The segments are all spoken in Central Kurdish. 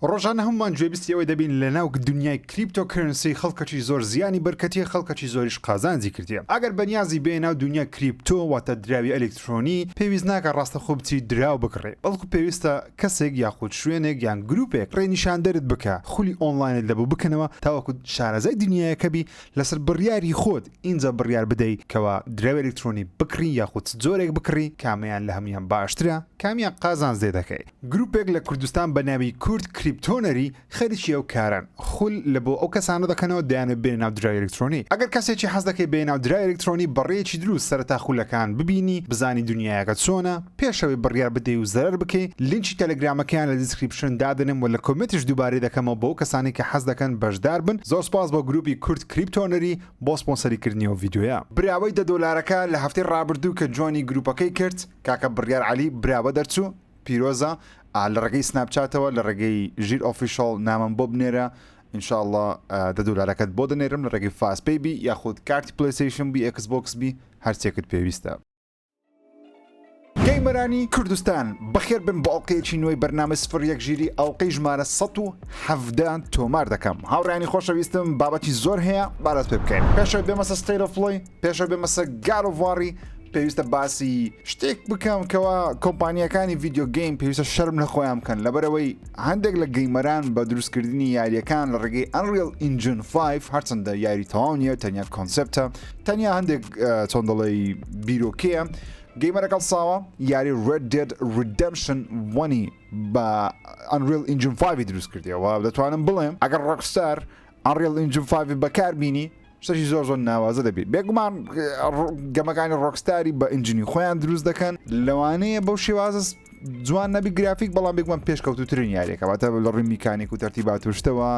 ڕۆژانە هەمومان گوێبیستی ئەوەی دەبین لە ناو دنیای کریپتۆکەرنسی خەڵکەکی زۆر زیانی بەرکەتیە خەڵکەکی زۆریش قازانجی کردیە. ئەگەر بەنیازی بێ ناو دنیا کریپتۆ واتە دراوی ئەلکترۆنی پێویست ناکە ڕاستەخۆ بچی دراو بکڕێ، بەڵکو پێویستە کەسێک یاخود شوێنێک یان گروپێک ڕێنیشاندەرت بکە خولی ئۆنلاینت لەبوو بکەنەوە تاوەکو شارەزای دنیایەکەبی لەسەر بڕیاری خۆت ئینجا بڕیار بدەیت کەوا دراوی ئەلکترۆنی بکڕی یاخود زۆرێک بکڕی کامیان لە هەمویان باشترە کامیان قازانج لێ دەکەی. گروپێک لە کوردستان بە ناوی کورد کریپتۆنەری خەریکی ئەو کارن خول لە بۆ ئەو کەسانە دەکەنەوە دەیانێت بێنە ناو دراوی ئەلکترۆنی. ئەگەر کەسێکی حەز دەکەی بێنە ناو دراوی ئەلکترۆنی بەڕێیەکی دروست سەرەتا خولەکان ببینی بزانی دنیایەکە چۆنە پێشەوەی بڕیار بدەی و زەرەر بکەی. لینکی تەلەگرامەکەیان لە دیسکریپشن دادنم و لە کۆمنتش دووبارەی دەکەمەوە بۆ کەسانی کە حەز دەکەن بەشدار بن. زۆر سپاس بۆ گروپی کورد کریپتۆنەری بۆ سپۆنسەریکردنیەوە ڤیدیۆیە. براوەی $10 لە هەفتەی ڕابردوو کە جۆینی گروپەکەی کرد کاکە بڕیار عەلی براوە دەرچوو پیرۆزە لە ڕێگەی سناپچاتەوە لە ڕێگەی ژیر ئۆفیشاڵ نامم بۆ بنێرە ئینشاءڵڵا $10 بۆ دەنێرم لە ڕێگەی فاستپەی بی یاخود کارتی پلەیستیشن بی ئەکسبۆکس بی هەرچێکت پێویستە. گەیمەرانی کوردستان بەخێر بن بە ئەڵقەیەکی نوێی بەرنامە 01 ژیری ئەڵقەی ژمارە 117 تۆمار دەکەم. هاوڕێیانی خۆشەویستم بابەتی زۆر هەیە باراز پێ بکەین. پێشەوەی بێمە سەر ستەیت ئۆف پڵەی، پێشەوەی بێمە سەر گاروڤاری، پێویستە باسی شتێک بکەم کەوا کۆمپانیەکانی ڤیدیۆ گەیم پێویستە شەرم لە خۆیان بکەن لەبەرەوەی هەندێک لە گەیمەران بە دروستکردنی یاریەکان لە ڕێگەی ئەنریل ئینجن 5 هەرچەندە یاری تەواو نیە تەنیا کۆنسێپتە تەنیا هەندێک چۆن دەڵێی بیرۆکەیە گەیمەرەکەڵ ساوە یاری Red Dead Redemption 1 بە ئەنریل ئینجن 5 دروست کردیەوە دەتوانم بڵێم ئەگەر ڕۆکستار ئەنریل ئینجن 5 بەکاربینی شتێکی زۆر زۆر ناوازە دەبێت. بێگومان گەمەکانی ڕۆکستاری بە ئینجینی خۆیان دروست دەکەن لەوانەیە بەو شێوازە جوان نەبی گرافیک بەڵام بێگومان پێشکەوتوترین یاریەکە واتە لە ڕووی میکانیک و تەرتیبات و شتەوە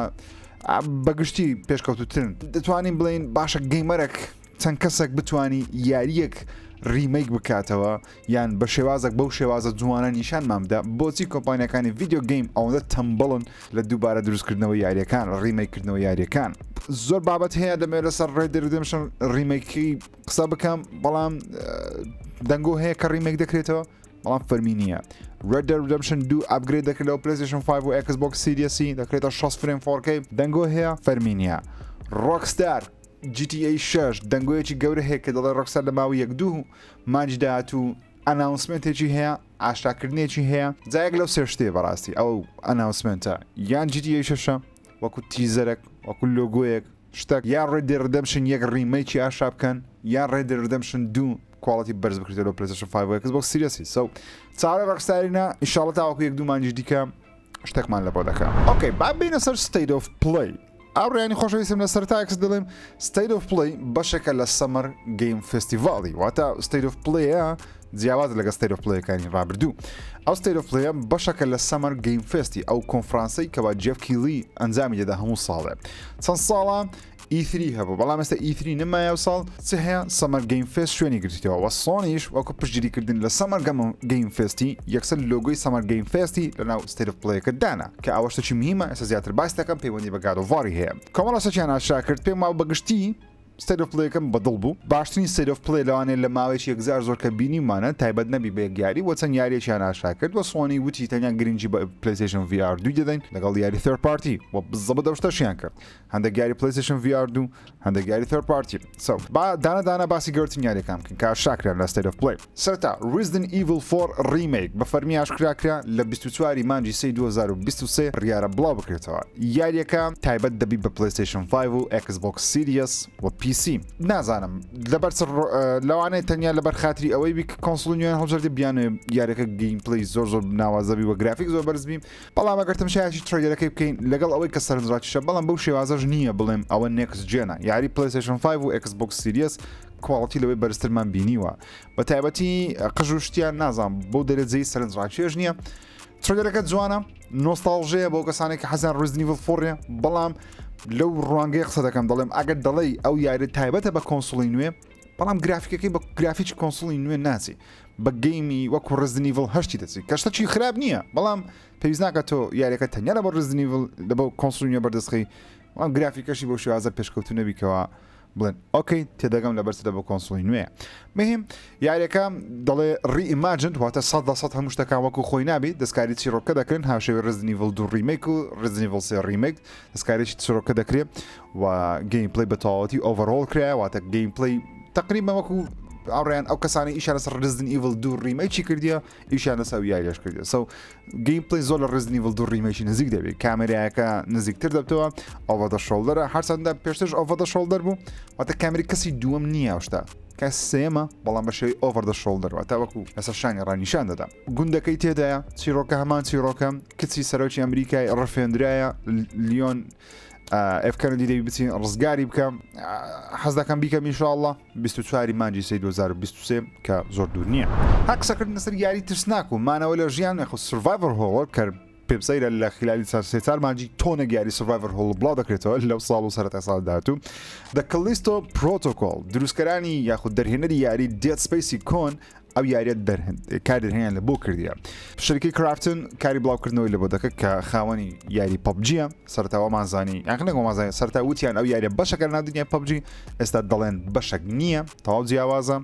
بەگشتی پێشکەوتوترن. دەتوانین بڵێن باشە گەیمەرێک چەند کەسێک بتوانی یاریەک ریمیک بکاتەوە یان بە شێوازێک بەو شێوازە جوانە نیشانمامدا بۆچی کۆمپانیەکانی ڤیدیۆ گەیم ئەوەندە تەمبڵن لە دووبارە دروستکردنەوە یاریەکان ڕیمیکردنەوە یاریەکان. زۆر بابەت هەیە دەمێت لەسەر Red Dead Redemption ریمیکی قسە بکەم بەڵام دەنگۆ هەیە کە ریمیک دەکرێتەوە بەڵام فەرمی نییە. Red Dead Redemption 2 ئاپگرێد دەکرێتەوە PlayStation 5 و Xbox Series دەکرێتە 60 فریم 4K دەنگۆ هەیە فەرمی نییە. Rockstar GTA 6 دەنگۆیەکی گەورە هەیە کە دەڵێ Rockstar لە ماوەی 1-2 مانج داهات و ئەناونسمنتێکی هەیە ئاشاکردنێکی هەیە جایەک لەو سێ شتێ بەڕاستی ئەو ئەناونسمنتە یان GTA 6 وەکو تیزەرێک وەکو لۆگۆیەک شتێک یان Red Dead Redemption 1 ریمیکی ئاشا بکەن یان Red Dead Redemption 2 کواڵیتی بەرز بکرێتەوە PlayStation 5 و Xbox Series. چاوەڕێی ڕۆکستارینا ئینشاڵڵا تاوەکو 1-2 مانجی دیکە شتێکمان لە بۆ دەکەم. ئۆکەی با بینە سەر ستەیت ئۆف پڵەی. ئاڕێیانی خۆشەویستم لە سەرتاکس دەڵێم ستەیت ئۆف پڵەی بەشێکە لە سەمەر گەیم فستیڤاڵی واتە ستەیت ئۆف پڵەیە جیاواز لەگە ستەیت ئۆف پڵەیەکانی ڕابردوو. ئەو ستەیت ئۆف پڵەیە بەشەکە لە سەمەر گەیم فێستی ئەو کۆنفرانسەی کەوا جێف کیلی ئەنجامی دەدا هەموو ساڵێ چەند ساڵە E3 هەبوو بەڵام ئێستا E3 نمایە و ساڵ چ هەیە سەمەر گەیم فێست شوێنی گرتیەوە و سۆنیش وەکو پشتگیریکردن لە سەمەر گەیم فێستی یەکسەر لۆگۆی سەمەر گەیم فێستی لەناو ستەیت ئۆف پڵەیەکە دانا کە ئەوە شتێکی مهمە ئێستا زیاتر باس دەکەم پەیوەندی بە گاروڤاری هەیە. کۆمەڵە سەچیان ئاشا کرد پێم ماوە بەگشتی ستەیت ئۆف پڵەیەکەم بەدڵ بوو باشترین ستەیت ئۆف پڵەی لەوانێت لە ماوەیەکی 1000 زۆر کە بینیمانە تایبەت نەبی بە یاری وە چەند یاریەکیان ئاشا کرد وە سۆنی وتی تەنیا گرنگی بە PlayStation VR 2 دەدەین لەگەڵ یاری third party وە بزەبە دەشتەشیان کرد هەندێک یاری PlayStation VR 2 هەندێک یاری third party با دانە باسی گەورەترین یاریەکان بکەین کە ئاشاکران لە ستەیت ئۆف پڵەی. سەرەتا Resident Evil 4 Remake بە فەرمی ئاشکراکرا لە 24 مانجی 2023 بڕیارە بڵاو بکرێتەوە. یاریەکە تایبەت دەبی بە PlayStation 5 و Xbox Series و PC. نازانم لەبەر لەوانەیە تەنیا لەبەر خاتری ئەوەی بی کۆنسۆڵ نوێن هەڵبژاردی بیانێ یاریەکە گەیم پڵەی زۆر زۆر ناوازەبی و گرافیک زۆر بەرز بیم بەڵام ئەگەر تەماشایەکی تڕێلەکەی بکەین لەگەڵ ئەوەی کە سەرنجڕاکیشە بەڵام بەو شێوازەش نییە بڵێم ئەوە نێکس جێنە یاری PlayStation 5 و Xbox Series کواڵیتی لەوەی بەرزترمان بینیوە بە تایبەتی قژوشتیان نازانم بۆ دەرەجەی سەرنجڕاکیێژ نییە. تڕێلەکە جوانە نۆستاڵژەیە بۆ کەسانێک کە حەزیان Resident Evil 4 بەڵام لەو ڕوانگەی قسە دەکەم دەڵێم ئەگەر دەڵێی ئەو یاری تایبەتە بە کۆنسۆڵی نوێ بەڵام گرافیکەکەی بە گرافیکی کۆنسۆڵی نوێ ناچی بە گەیمی وەکو Resident Evil 8 دەچی کە شتێکی خراپ نییە بەڵام پێویست ناکە تۆ یاریەکە تەنیا لە بە Resident Evil لە بە کۆنسۆڵی نوێ بەردەستخی بەڵام گرافیکەشی بۆ شێوازە پێشکەوتو نەبیکەوە بڵێن ئۆکەی تێدەگەم لە بەرچدە بە کۆنسۆڵی نوێ مهم یاریەکە دەڵێ ڕیئیماجنت واتە 100% هەموو شتەکان وەکو خۆی نابێت دەستکاری چیرۆکە دەکرێن هاوشێوی ڕێزدنت ئیڤڵ 2 ریمیک و ڕێزدنت ئیڤڵ 3 ریمیک دەستکارێکی چیرۆکە دەکرێت و گەیمپڵی بە تەواوەتی ئۆڤەرۆڵ کرا واتە گەیمپڵی تقریبا وەکو ئەوڕێیان ئەو کەسانی ئیشان لەسەر ڕێزدنت ئیڤڵ 2 ریمیکی کردیە ئیشان لەسەر یاریەش کردیە سو گەیمپڵی زۆر لە ڕێزدنت ئیڤڵ 2 ریمیکی نزیک دەبێت کامێرایەکە نزیکتر دەبتەوە ئۆڤەر دە شۆڵدەرە هەرچەندە پێشترش ئۆڤەر دە شۆڵدەر بوو واتە کامێری کەسی دووەم نییە ئەوشتا کەس سێمە بەڵام بە شێوەی ئۆڤەر دە شۆڵدەر واتە وەکو لەسەر شانی ڕانیشان دەدا گوندەکەی تێدایە چیرۆکە هەمان چیرۆکە کچی سەرۆکی ئەمریکای ڕفێندرایە لیۆن ئەفکەنەدی دەوی بچین ڕزگاری بکەم حەز دەکەم بیکەم ئینشاءڵڵا 24 مانجی 2023 کە زۆر دوور نییە هەکسەکردن لەسەر یاری ترسناک و مانەوە لە ژیان خۆ سڤایڤەر هۆڵ کە پێبسەیرە لە خلالی سێ مانجی تۆنە یاری سڤایڤەر هۆڵ بڵاو دەکرێتەوە لەو ساڵ و سەرەتا ساڵ داهاتوو دە کەلیستۆ پرۆتۆکۆڵ دروستکەرانی یاخود دەرهێنەری یاری دێت سپیسی کۆن ئەو یاریە کار دەرهێنیان لە بۆ کردیە شەرکی کرافتن کاری بڵاوکردنەوەی لە بۆ دەکە کە خاوەنی یاری پەبجیە سەرتاوەمانزانی یاخنەگۆمازانانی سەرتا وتیان ئەو یاریە بەشەکە ناودنیای پەبجی ئێستا دەڵێن بەشەک نییە تەواو جیاوازە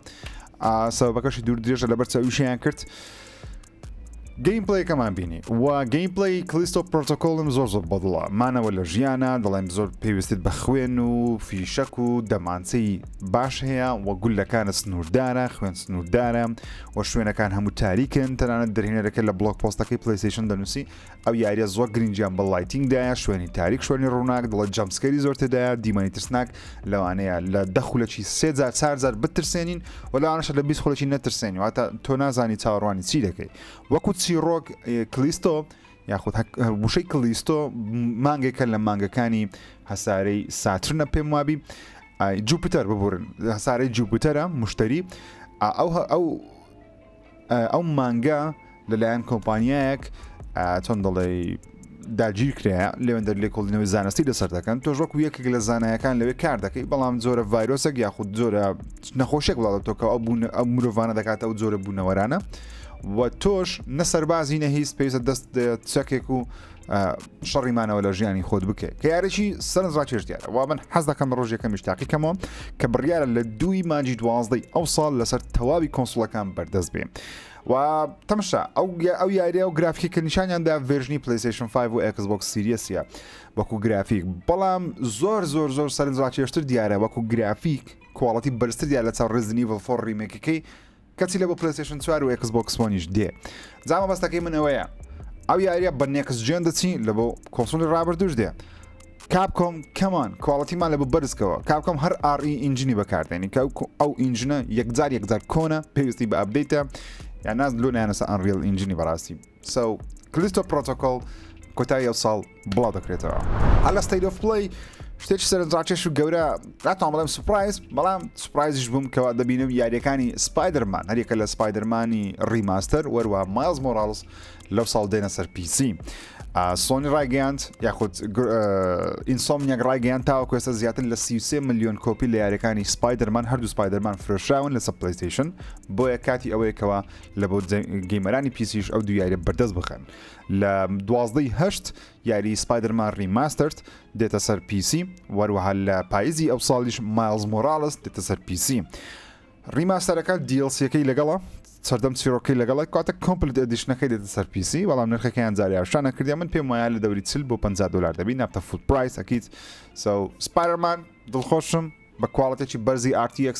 سەبەکەشی دوور درێژە لەبەر چاویشیان کرد گەیمپڵەیەکەمان بینی و گەیمپڵی کلیستۆ پرۆتۆکۆڵم زۆر بەدڵە مانەوە لە ژیانە دەڵێن زۆر پێویستیت بە خوێن و فیشەک و دەمانچەی باش هەیە و گولەکانە سنووردارە خوێن سنووردارە و شوێنەکان هەموو تاریکن تەنانەت دەرهێنەرەکە لە بڵۆک پۆستەکەی پلەیستیشن دەنووسی ئەو یاریە زۆر گرنگیان بە لایتینگدایە شوێنی تاریک شوێنی ڕووناک دڵێت جەمسکەری زۆر تێدایە دیمەنی ترسناک لەوانەیە لە 10 خولەکی 3 بترسێنین و لەوانەشە لە 20 خولەکی نەترسێنی واتە تۆ نازانی چاوەڕوانی چی دەکەی وەکو چیرۆک کلیستۆ یاخود وشەی کلیستۆ مانگێکە لە مانگەکانی هەسارەی ساترنە پێم وابی جوپیتەر ببورن هەسارەی جوپیتەرە مشتری ئەو مانگە لەلایەن کۆمپانیایەک چۆن دەڵێ داگیر کرایە لێوێن دەر لێ کۆڵینەوەی زانستی لەسەر دەکەن تۆ ژۆک یەکێک لە زانایەکان لەوێ کار دەکەی بەڵام زۆرە ڤایرۆسێک یاخود زۆرە نەخۆشێک وڵاتەوە کە ئەو مرۆڤانە دەکاتە ئەو زۆرە بوونەوەرانە و تۆش نەسەربازی نەهیست پێویستە دەست چەکێک و شەڕیمانەوە لە ژیانی خۆت بکە کە یارێکی سەرنجڕاکێش دیارە وا من حەز دەکەم بە ڕۆژێکە میشتاقیکەمەوە کە بڕیارە لە 2 مانجی 12 ئەو ساڵ لەسەر تەواوی کۆنسۆڵەکان بەردەست بێ و تەمشا ئەو یاریە و گرافیکە نیشانیاندا ڤێژنی پلەیستیشن 5 و Xbox سیریسە وەکو گرافیک بەڵام زۆر سەرنجڕاکێشتر دیارە وەکو گرافیک کواڵەتی بەرزتر دیار لە چاو ڕێزدنت ئیڤڵ 4 ریمیکەکەی کەچی لە بۆ پلەیستیشن 4 و Xbox One دێ جامە بەستەکەی منەوەیە ئەو یاریە بە نێکس جێن دەچین لە بۆ کۆنسۆڵی ڕابردوش دێ کاپکۆم کەمان کواڵەتیمان لە بۆ بەرزکەوە کاپکۆم هەر ئاڕی ئینجینی بەکاردێنی کە ئەو ئینجنە یەکجار کۆنە پێویستی بە ئەپدەیتە یان ناز لۆ نایانەسە ئەنریل ئینجینی بەڕاستی سو کلیستۆ پرۆتۆکۆڵ کۆتایی ئەو ساڵ بڵاو دەکرێتەوە هەڵە ستەیت ئۆف پڵەی شتێکی سەرنجڕاکێش و گەورە ناتوان بڵێم سوپرایز بەڵام سوپرایزیش بووم کەوا دەبینم یاریەکانی سپایدەرمان هەرێکە لە سپایدەرمانی ڕیماستەر وەروە مایلز مۆراڵز لەو ساڵ دێنە سەر PC سۆنی ڕایگەیاند یاخود ئینسۆمنیاک ڕایگەیان تاوەکو ئێستا زیاتر لە 33 ملیۆن کۆپی لە یاریەکانی سپایدەرمان هەردوو سپایدەرمان فرۆشراون لەسەر پلەیستیشن بۆیە کاتی ئەوەیەکەوە لە بۆ گەیمەرانی پیسیش ئەو دوو یاریە بەردەست بخەن لە 12 یاری سپایدەرمان ریماسترد دێتە سەر PC وەروەها لە پاییزی ئەو ساڵیش مایلز مۆراڵز دێتە سەر PC ریماستەرەکە دیڵسیەکەی لەگەڵە سەردەم چیرۆکەی لەگەڵی کاتە کۆمپلیت ئەدیشنەکەی دێتە سەر PC بەڵام نرخەکەیان جاری هاوشانە کردیا من پێم وایە لە دەوری 40 بۆ $50 دەبی نابتە فول پرایس ئەکیت سپایدەرمان دڵخۆشم بە کواڵەتێکی بەرزی RTX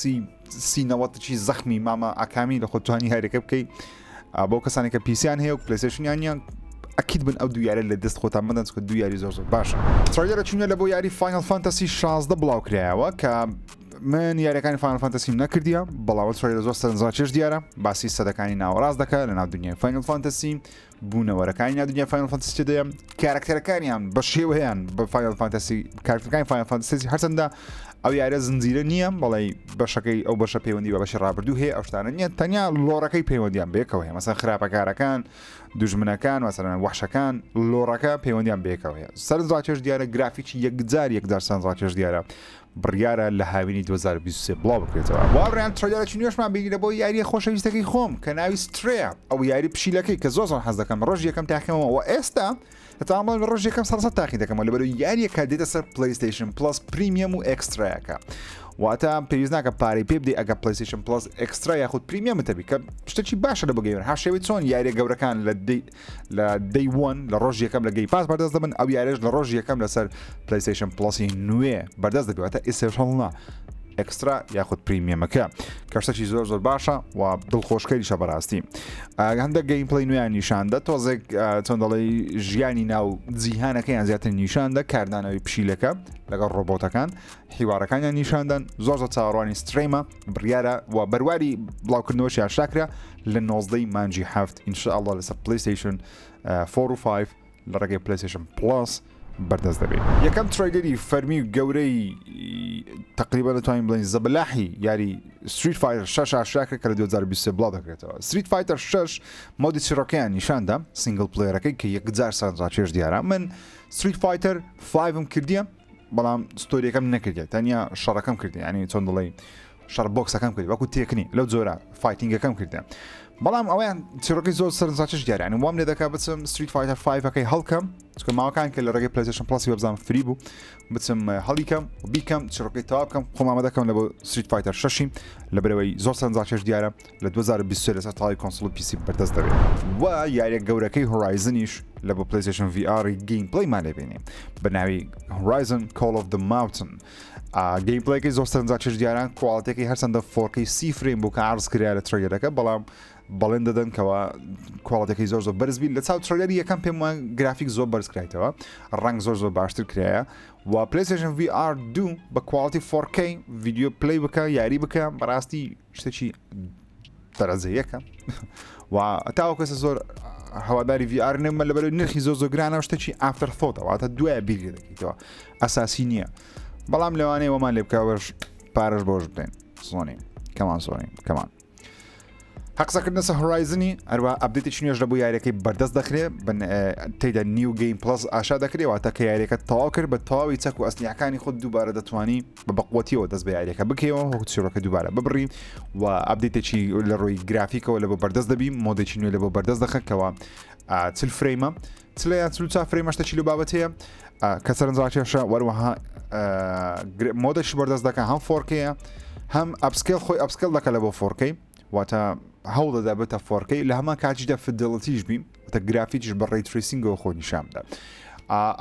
3090 زەخمی مامە ئاکامی لە خۆتوانی هەرێکە بکەیت بۆ کەسانی کە پیسیان هەیە و پلەیستیشنیان ئەکید بن ئەو دوو یارە لە دەست خۆتان بدەن چکە دوو یاری زۆر باشە ترایلەرە چوونە لە بۆ یاری فاینەل فانتەسی 16 بڵاو کرایەوە کە من یاریەکانی فاینەل فانتەسیم نەکردیە بەڵام ترایلەر زۆر سەرنجڕاکێش دیارە باسی سەدەکانی ناوەڕاست دەکات لە ناو دنیای فاینەل فانتەسی بوونەوەرەکانی ناو دنیای فاینەل فانتەسی دەیە کارکتەرەکانیان بە شێوەیان بە فاینەل فانتەسی کارکتەرەکانی فاینەل فانتەسی هەرچەندە ئەو یارە زنجیرە نییە بەڵێ بەشەکەی ئەو بەشە پەیوەندی بە بەشی ڕابردوو هەیە ئەو شتانە نییە تەنیا لۆڕەکەی پەیوەندیان بێکەوە هەیە مەسەن خراپەکارەکان دوژمنەکان مەسەلەن وەحشەکان لۆڕەکە پەیوەندیان بێکەوە هەیە سەرنجڕاکێش دیارە گرافیکی یەکجار سەرنجڕاکێش دیارە بڕیارە لە هاوینی 2023 بڵاو بکرێتەوە واڕیان ترایلەرێکی نوێشمان بینیرە بۆ یاریە خۆشەویستەکەی خۆم کە ناوی سترێە ئەو یاری پشیلەکەی کە زۆر حەز دەکەم ڕۆژ یەکەم تاکەمەوە و ئێستا تەماڵ لە ڕۆژ یەکەم سەڵسە تاقی دەکەمەوە لەبەرەوەی یاریەکە دێتە سەر پلەیستیشن پلس پریمیەم و ئێکسترایەکە واتە پێویست ناکە پارەی پێ بدەی ئەگە پلەیستیشن پلس ئێکسترا یاخود پریمیەمت هەبی کە شتێکی باشە لە بۆ گەیمەر هاشێوی چۆن یاریە گەورەکان لە دەی وان لە ڕۆژ یەکەم لە گەی پاس بەردەست دەبن ئەو یاریش لە ڕۆژ یەکەم لەسەر پلەیستیشن پلسی نوێ بەردەست دەبێتە ئیسێشەڵنا ئەکسترا یاخود پریمیەمەکە کەشتێکی زۆر باشە و دڵخۆشکەریشە بەڕاستی هەندێک گەیم پڵی نوێیان نیشاندە تۆزێک چۆن دەڵێ ژیانی ناو جیهانەکەیان زیاتر نیشاندە کاردانەوەی پشیلەکە لەگەڵ ڕۆبۆتەکان هیوارەکانیان نیشاندن زۆر چاوەڕوانی ستریمە بڕیارە و بەرواری بڵاوکردنەوەشیان شاکرا لە 19 مانجی هەفت ئینشاءالله لەسەر پلەیستیشن 4 و 5 لە ڕێگەی پلەیستیشن پلس بەردەست دەبێت یەکەم ترێلەری فەرمی و گەورەی تقریبا دەتوانین بڵین زەبەلاحی یاری ستریت فایتر 6 ئاشاکە کە لە 2023 بڵاو دەکرێتەوە ستریت فایتر 6 مۆدی چیرۆکەیان نیشاندا سینگل پلەیەرەکەی کە 1000 سەرنجڕاکێش دیارە من ستریت فایتر 5م کردیە بەڵام ستۆریەکەم نەکردێت تەنیا شەڕەکەم کردی ینی چۆن دڵێ شەڕ بۆکسەکەم کردی وەکو تێکنی لەو جۆرە فایتینگەکەم کردێ بەڵام ئەویان چیرۆکی زۆر سەرنجڕاکێش دیارە ینی وام لێ دەکات بچم ستریت فایتر 5ەکەی هەڵکەم چکە ماوەکان کە لە ڕێگەی پلەیستیشن پلسی وەبزانم فری بوو بچم هەڵیکەم و بیکەم چیرۆکەی تەواو بکەم خۆمامە دەکەم لە بۆ ستریت فایتر 6 لەبەرەوەی زۆر سەرنجڕاکێش دیارە لە 2023 لەسەر تاڵی کۆنسۆڵ و پیسی بەردەست دەبێت و یاریە گەورەکەی هۆرایزنیش لە بۆ پلەیستیشن VR گیم پڵەیمان لێبێنێ بە ناوی Horizon Call of the Mountain گیم پڵەیەکەی زۆر سەرنجڕاکێش دیاران کوواڵیتیەکەی هەرچەندە 4K 30 فریم بوو کە عرض کرا لە ترێلەکە بەڵام بەڵێن دەدەن کەەوە کوواڵەتەکەی زۆر بەرزبی لە چاو ترێلەری یەکەم پێم وایە گرافیک زۆر بەرز کرایتەوە ڕنگ زۆر باشتر کرایە و پلەیستیشن VR 2 بە کوواڵیتی 4K ڤیدیۆ پلەی بکە یاری بکە بەڕاستی شتێکی دەرەجەیەکە و تاوەکەسە زۆر هەواداری VR نێمە لەبەرەوەی نرخی زۆر گرانە شتێکی ئافتەر فۆتە واتە دوایە بیرگە دەکەیتەوە ئەساسی نییە بەڵام لەوانەیە وەمان لێ بکەوەش پارەش بۆش بدەین سۆنی کەمان حەقسەکردنە سە هۆرایزنی هەروە ئەپدێتێکی نوێژ لە بۆ یاریەکەی بەردەست دەکرێت تێدا NewGame Plus ئاشا دەکرێتەوە کە یاریەکە تەواو کرد بە تەواوی چەک و ئەسلیحەکانی خۆت دووبارە دەتوانی بە بەقوەتیەوە دەست بە یاریەکە بکەوە وەکو چیرۆکە دووبارە ببڕی و ئەپدێتێکی لە ڕۆی گرافیکەوە لە بۆ بەردەست دەبی مۆدێکی نوێ لە بۆ بەردەست دەخەکەوە چل فرێمە چلیان چ فرێمەشتەکی لە بابەتەیە کە سەرنجڕاکێشە وەروەها مۆدەش بەردەست دەکە هەم 4K هەم ئەپسکێل خۆی ئەپسکێل دەکە لە بۆ 4K واتە هەوڵ دەدا بێتە 4K لە هەمان کاتیشدا فدڵەتیش بیم وتە گرافیکیش بە ڕێی تریسینگەوە خۆ نیشاندا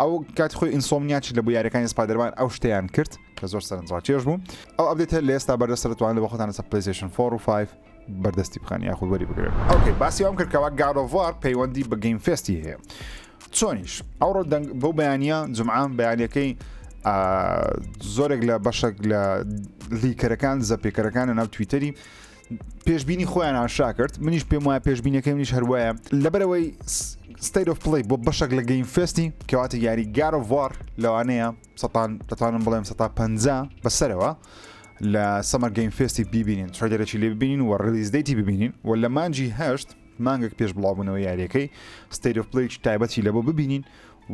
ئەو کاتی خۆی ئینسۆمنیاچی لە بۆ یاریەکانی سپایدەرمان ئەو شتیان کرد کە زۆر سەرنجڕاکێش بوو ئەو ئەپدێتە لە ئێستا بەردەست دەتوانێت بە خۆتان لەسەر پلەیستیشن 4 و 5 بەردەستی بخەن یاخود وەری بگرن ئۆکەی باسی وام کرد کەوا God of War پەیوەندی بە گەیم فێستی هەیە چۆنیش ئەوڕۆ بەو بەیانیە جمعان بەیانیەکەی زۆرێک لە بەشێک لە لیکەرەکان زەپێکەرەکانە ناو تویتەری پێشبینی خۆیان ئاشا کرد منیش پێم وایە پێشبینیەکەی منیش هەروایە لەبەرەوەی ستەیت ئۆف پڵەی بۆ بەشێک لە گەیم فێستی کەواتە یاری God of War لەوانەیە دەتوانم بڵێم 150 بەسەرەوە لە سەمەر گەیم فێستی ببینین ترێلەرێکی لێ ببینین و ڕلیز دەیتی ببینین و لە مانجی هەشت مانگێک پێش بڵاوبوونەوە یاریەکەی ستەیت ئۆف پڵەی تایبەتی لە بۆ ببینین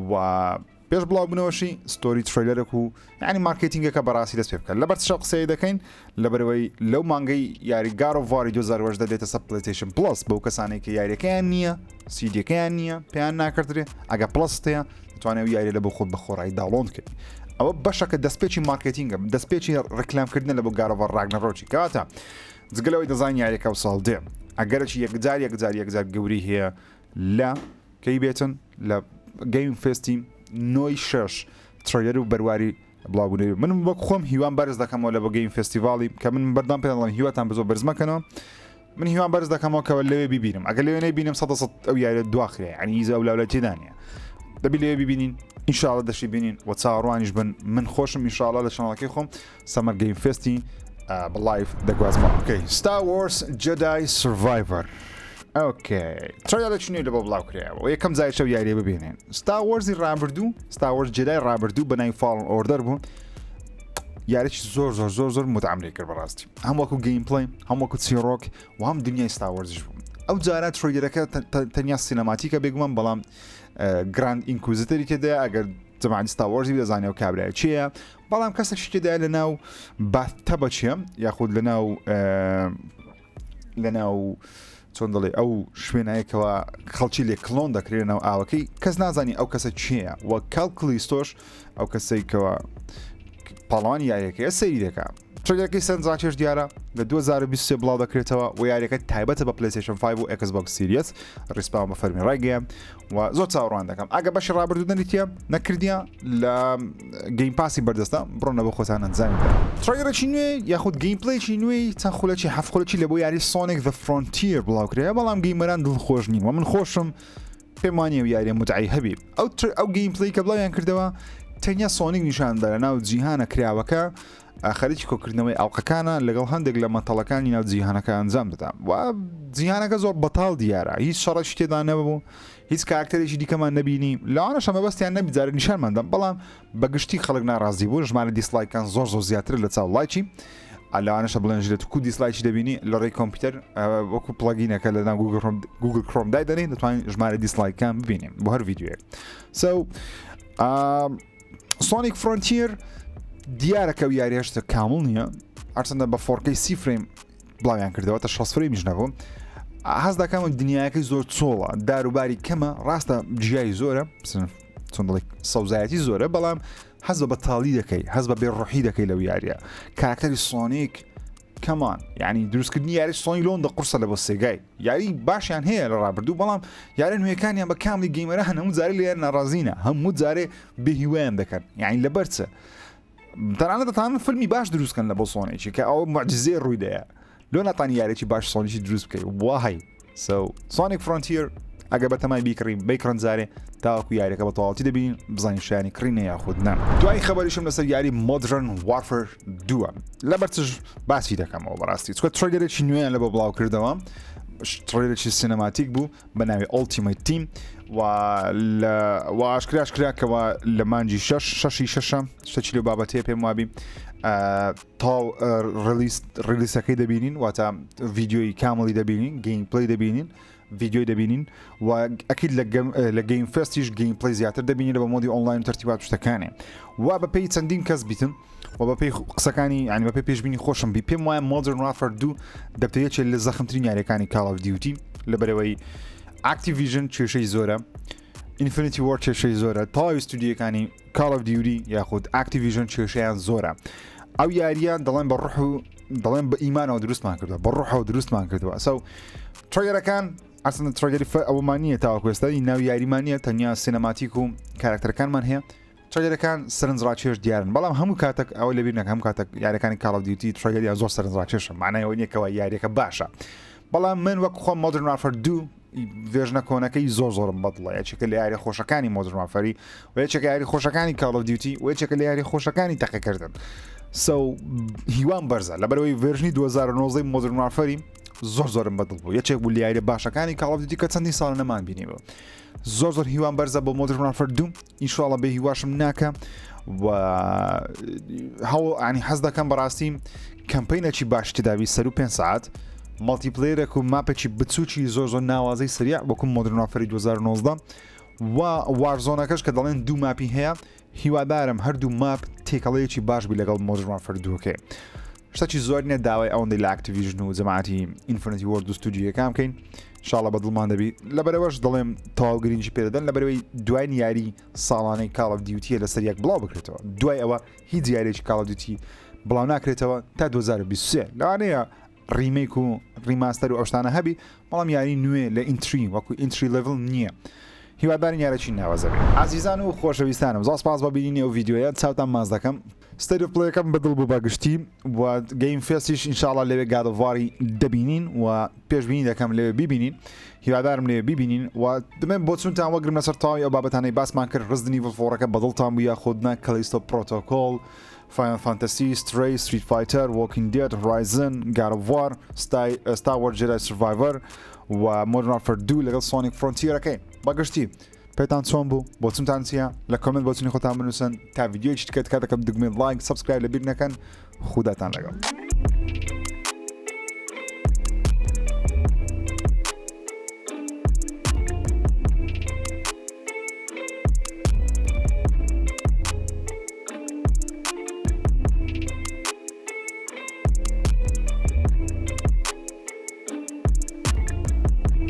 و پێش بڵاوبوونەوەشی ستۆری ترێلەرێک و ینی مارکتینگەکە بەڕاستی دەست پێ بکەن لەبەر شە قسەی دەکەین لەبەرەوەی لەو مانگەی یاری God of War 2018 دێتە سەر پلەیستیشن پلس بەو کەسانێک کە یاریەکەیان نییە سیدیەکەیان نییە پێیان ناکردرێ ئەگە پلستەیە دەتوانێت یاری لە بۆ خۆت بە خۆڕایی داڵۆن کرد ئەوە بەشەکە دەستپێکی مارکتینگە دەستپێکی ڕکلامکردن لە بۆ God of War Ragnarok کاتە جگەلەوەی دەزان یاریەکە و ساڵ دێ ئەگەرەی یەکجار گەوری هەیە لە کەی بێتن لە گەیم فێستی نۆی 6 ترێلەر و بەرواری بڵاوبوونەوەی من وەک خۆم هیوان بەرز دەکەمەوە لە بۆ گەیم فێستیڤاڵی کە من بەردەم پێ دەڵێم هیواتان بزۆ بەرز مەکەنەوە من هیوان بەرز دەکەمەوە کەەوە لەوێ ببینم ئەگەر لەوێ نەبینم 100 ئەو یاریە دواخرێ عنی ئیزە ئەو لاولە تێدانە دەبی لەوێ ببینین ئینشاڵە دەشی بینین و چاوەڕوانیش بن من خۆشم ئینشاڵە لە شانەڵەکەی خۆم سەمەر گەیم فێستی بەڵایف دەگوازمەوە Star Wars Jedi Survivor ترێلێکی نوێ لە بۆ بڵاوکرایەوە یەکەم جای شەو یاریە ببینێن Star Warsی ڕابردوو Star Wars Jedi ڕابردوو بە ناوی Fallen Order بوو یاریی زۆر متعاملی کرد بەڕاستی هەم وەکو گەیم پڵەی هەم وەکو چیرۆک و هەم دنیای Star Warsیش بوو ئەو جارە ترێلەرەکە تەنیا سینەماتیکە بێگومان بەڵام گراند ئینکوزیتەری تێدایە ئەگەر جەماعەتی Star Warsی دەزانێت و کابرای چییە بەڵام کەسێکی تێدایە لە ناو باتەبە چیە یاخود لە ناو چۆن دەڵێ ئەو شوێنایەکەوە خەڵکی لێ کلۆن دەکرێنەوە ئاوەکەی کەس نازانی ئەو کەسە چییە وە کالیستۆش ئەو کەسێکەوە پەڵانی یاریەکەی سەیری دەکا ترێگەکەی سەرنجڕاکێش دیارە لە 2023 بڵاو دەکرێتەوە و یاریەکە تایبەتە بە PlayStation 5 و Xbox Series ڕیسپاوە بە فەرمی ڕێگای و زۆر چاوەڕوان دەکەم ئەگە بەشی ڕابردوو نەریتە نەکردیە لە گەیم پاسی بەردەستە بڕۆنە بە خۆتان ئەنجامی ترێگەرێکی نوێ یاخود گەیمپلەیکی نوێی چەند خولەکی هەفت خولەکی لە بۆ یاری سۆنیک The Frontier بڵاوکرێ بەڵام گەیمەران دڵخۆش نین و من خۆشم پێم وانیە یاریە متعی هەبی ئەو گەیمپلەی کە بڵاویان کردەوە تەنیا سۆنیک نیشاندا لە ناو جیهانە کراوەکە خەریکی کۆکردنەوەی ئەڵلقەکانە لەگەڵ هەندێک لە مەتەڵەکانی ناو جیهانەکە ئەنجام دەدا و جیهانەکە زۆر بەتاڵ دیارە هیچ شەڕەشی تێدا نەبوو هیچ کاراکتەرێکی دیکەمان نەبینی لەوانە شەمەبەستیان نەبیجارە نیشانماندەم بەڵام بەگشتی خەڵک ناڕازی بوو ژمارە دیسلایکان زۆر زیاتر لە چاو لایکی ئەلانەشە بڵێنژێت کو دیسلایکی دەبینی لە ڕێی کۆمپیوتەر وەکو پڵگینەکە لە ناو گوگل کڕۆم دای دەنێن دەتوانین ژمارە دیسلایکان ببینیم بۆ هەر ڤیدیۆیەک سۆنیک فرۆنتیر دیارەکە و یاری هێشتا کامل نییە ئەرچەندە بە 4K 30 فریم بڵاویان کردەوە تا 6 فریمیش نەبوو هەست دەکەم دنیاەکەی زۆر چۆڵە داروباری کەمە ڕاستە جیایی زۆرە چۆن دەڵێ سەوزایەتی زۆرە بەڵام هەز بە بەتاڵی دەکەی هەز بە بێڕۆحی دەکەی لەو یاریە کاراکتەری سۆنیک کەمان یعنی دروستکردنی یاری سۆنی لۆن دەقورسە لە بۆ سێگای یاری باشیان هەیە لە ڕابردوو بەڵام یارە نوێەکانیان بە کاملی گەیمەرە هەموو جارێ لێ ناڕازینە هەموو جارێ بێهیوایان دەکەن یعنی لەبەرچە تەنانەت دەتوانن فیلمی باش دروستکەن لە بۆ سۆنێکی کە ئەو معجزەیە ڕوویدەیە لۆ ناتوانانی یارێکی باش سۆنیی دروست بکەی وای سۆنیک فرۆنتیر ئەگە بەتەمای بیکڕین بیکڕن جارێ تاوەکو یاریەکە بە تەواوەتی دەبین بزانین شایانی کڕینە یاخود نە دوای خەبەریشم لەسەر یاری مۆدرن وارفەر 2 لەبەرچش باسی دەکەمەوە بەڕاستی چکە ترێلەرێکی نوێیان لە بۆ بڵاوکردەوە ترێلەرێکی سینەماتیک بوو بە ناوی ئۆڵتیمەیت تیم و ئاشکراکەوە لە مانجی شەشی شەشی لە بابەتەیە پێم وابی تاو ڕلیسەکەی دەبینین واتە ڤیددیۆی کامڵی دەبینین گەیمپڵی دەبینین ڤیددیۆی دەبینین و ئەکید لە گەیم فستیش گەیمپڵی زیاتر دەبینین لە بە مۆدی ئۆنلاین تەرتیبات شتەکانێ و بەپێی چەندین کەس بیتم و بەپێی قسەکانی ینی بەپێی پێشبینی خۆشم بی پێم وایە مۆدرن وارفەر 2 دەبتەیەکێک لە زەخمترین یاریەکانی کاڵ ئۆف دیوتی لەبەرەوەی ئاکتیڤیژن کێشەی زۆرە ئینفینیتی وەر کێشەی زۆرە تاوی ستودیەکانی کاڵ ئۆف دیوتی یاخود ئاکتیڤیژن کێشەیان زۆرە ئەو یاریان دەڵێن بە ڕوح و دەڵێن بە ئیمانەوە دروستمان کردووە بە ڕوحەوە دروستمان کردووە ترێگەرەکان ئەسن ترێگەری ئەومانیە تاوەکوێستایی ناو یاریمانە تەنیا سینەماتیک و کاراکتەرەکانمان هەیە ترێگەرەکان سەرنجڕاکێش دیارن بەڵام هەموو کاتێک ئەوە لەبیر نەکە هەموو کاتێک یاریەکانی کاڵ ئۆف دیوتی ترێگەریان زۆر سەرنجڕاکێشە معنای نییەکەوە یاریەکە باشە بەڵام من وەک خۆم مۆدرن وارفەر 2 وێژنە کۆنەکەی زۆرم بەدڵە یەکێکە لە یاری خۆشەکانی مۆدرن وارفەری و یەکێکە یاری خۆشەکانی کاڵ ئۆف دیوتی و یەکێکە لە یاری خۆشەکانی تەقیکردن هیوان بەرزە لەبەرەوەی ڤێژنی 2019 مۆدرن وارفەری زۆرم بەدڵ بوو یەکێک بوو لە یاری باشەکانی کاڵ ئۆف دیوتی کە چەندی ساڵ نەمان بینیەوە زۆر هیوان بەرزە بۆ مۆدرن وارفەر 2 ئینشاڵڵا بێ هیواشم ناکە و هەوڵ حەز دەکەم بەڕاستی کەمپەینێکی باش تداوی سەر و 5 ساعت مالتیپلەیرێک و ماپێکی بچووکی زۆر ناوازەی سریع وەکو مۆدرن وارفەری 2019 و وارزۆنەکەش کە دەڵێن 2 ماپی هەیە هیوادارم هەردوو ماپ تێکەڵەیەکی باش بی لەگەڵ مۆدرن وارفەر 2 شتێکی زۆر نیە داوای ئەوەندەی لە ئاکتیڤیژن و جەماعەتی ئینفینیتی وەرد و ستودیۆیەکان بکەین ئینشاڵڵا بەدڵمان دەبی لەبەرەوەش دەڵێم تەواو گرنگی پێدەدەن لەبەرەوەی دوای یاری ساڵانەی کاڵ ئۆف دیوتیە لەسەر یەک بڵاو بکرێتەوە دوای ئەوە هیچ یاریێکی کاڵ ئۆف دیوتی بڵاو ناکرێتەوە تا 2023 لەوانەیە ریمیک و ریماستەر و ئەو شتانە هەبی بەڵام یاری نوێ لە ئینتری وەکو ئینتری لێڤڵ نییە هیوادارین یارێکی ناوازە بێت ئازیزان و خۆشەویستانم زۆر سپاس بە بینینی ئەو ڤیدیۆیە چاوتان ماز دەکەم ستەیت پڵەیەکەم بەدڵ بوو بەگشتی و گەیم فێستیش ئینشاڵڵا لەوێ گادۆڤاری دەبینین و پێشبینی دەکەم لەوێ بیبینین هیوادارم لێ بیبینین و دەمێن بۆ چونتان وەگرم لەسەر تاوی ئەو بابەتانەی باسمان کرد ڕزدنی ئیڤڵ4ەکە بەدڵتان بوو یاخودنا کەلیستۆ پرۆتۆکۆڵ Final Fantasy, Stray, Street Fighter, Walking Dead, Horizon, God of War, Star Wars Jedi Survivor و Modern Warfare 2 لەگەڵ Sonic Frontierەکەی بەگشتی پێتان چۆن بوو بۆ چمتان چیە لە کۆمنت بۆچنی خۆتان بنووسن تا ڤیدیۆیەکی تکە دەکەم دگمێت لایک سبسکرایب لەبیر نەکەن خوداتان لەگەڵ